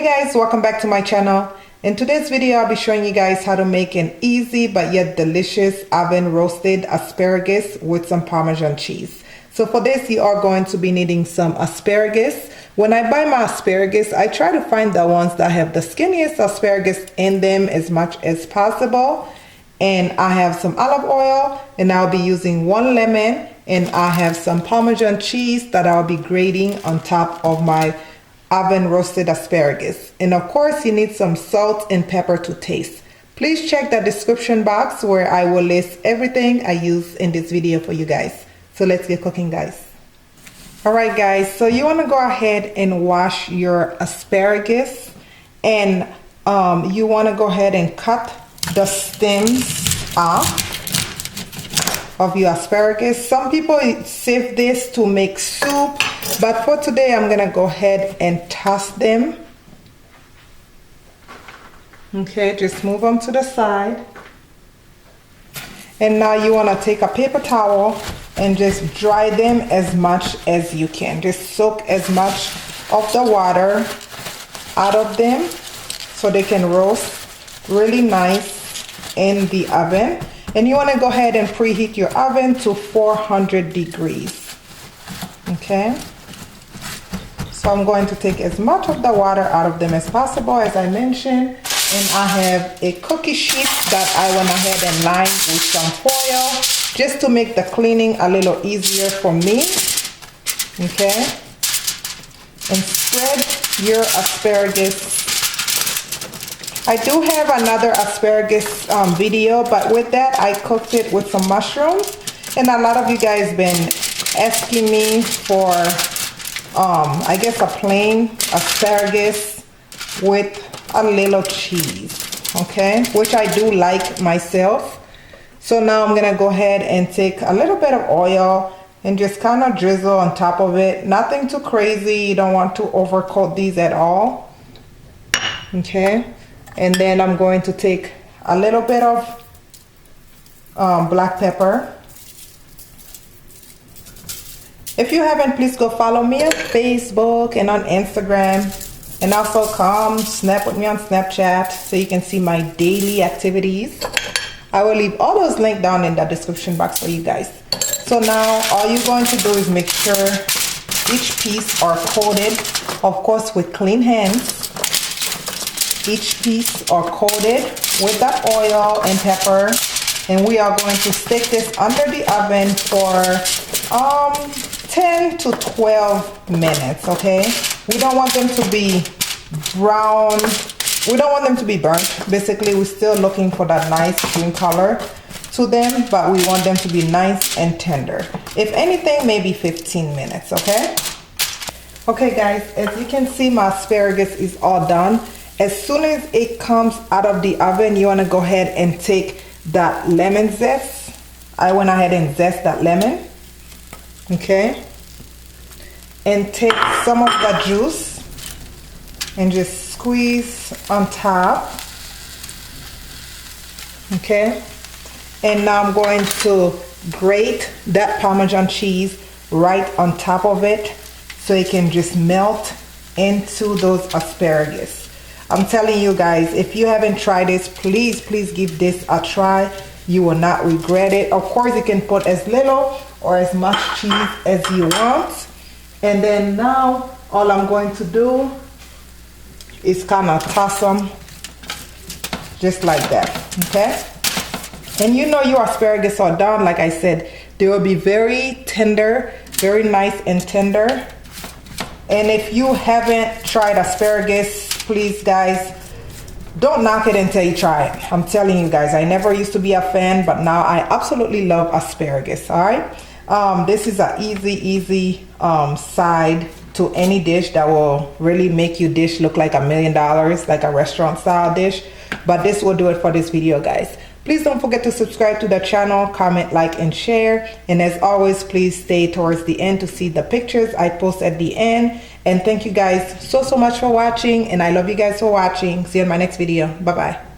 Guys, welcome back to my channel. In today's video I'll be showing you guys how to make an easy but yet delicious oven roasted asparagus with some Parmesan cheese. So for this you are going to be needing some asparagus. When I buy my asparagus, I try to find the ones that have the skinniest asparagus in them as much as possible. And I have some olive oil, and I'll be using 1 lemon, and I have some Parmesan cheese that I'll be grating on top of my oven roasted asparagus. And of course you need some salt and pepper to taste. Please check the description box where I will list everything I use in this video for you guys. So let's get cooking, guys. Alright guys, so you want to go ahead and wash your asparagus, and you want to go ahead and cut the stems off of your asparagus. Some people save this to make soup, but for today I'm gonna go ahead and toss them. Okay, just move them to the side. And now you want to take a paper towel and just dry them as much as you can. Just soak as much of the water out of them so they can roast really nice in the oven. And you want to go ahead and preheat your oven to 400 degrees. Okay. So I'm going to take as much of the water out of them as possible, as I mentioned. And I have a cookie sheet that I went ahead and lined with some foil just to make the cleaning a little easier for me. Okay. And spread your asparagus. I do have another asparagus video, but with that I cooked it with some mushrooms, and a lot of you guys been asking me for I guess a plain asparagus with a little cheese, okay, which I do like myself. So now I'm gonna go ahead and take a little bit of oil and just kind of drizzle on top of it. Nothing too crazy, you don't want to overcoat these at all. Okay. And then I'm going to take a little bit of black pepper. If you haven't, please go follow me on Facebook and on Instagram. And also come snap with me on Snapchat so you can see my daily activities. I will leave all those links down in the description box for you guys. So now all you're going to do is make sure each piece are coated, of course with clean hands. Each piece are coated with that oil and pepper, and we are going to stick this under the oven for 10 to 12 minutes. Okay, we don't want them to be brown, we don't want them to be burnt. Basically we're still looking for that nice green color to them, but we want them to be nice and tender. If anything, maybe 15 minutes. Okay guys, as you can see, my asparagus is all done. As soon as it comes out of the oven, you want to go ahead and take that lemon zest. I went ahead and zest that lemon. Okay. And take some of the juice and just squeeze on top. Okay. And now I'm going to grate that Parmesan cheese right on top of it so it can just melt into those asparagus. I'm telling you guys, if you haven't tried this, please give this a try. You will not regret it. Of course you can put as little or as much cheese as you want. And then now all I'm going to do is kind of toss them just like that. Okay, and you know your asparagus are done. Like I said, they will be very tender, very nice and tender. And if you haven't tried asparagus, please guys, don't knock it until you try it. I'm telling you guys, I never used to be a fan, but now I absolutely love asparagus. All right, this is an easy side to any dish that will really make your dish look like $1 million, like a restaurant style dish. But this will do it for this video, guys. Please don't forget to subscribe to the channel, comment, like, and share. And as always, please stay towards the end to see the pictures I post at the end. And thank you guys so much for watching. And I love you guys for watching. See you in my next video. Bye-bye.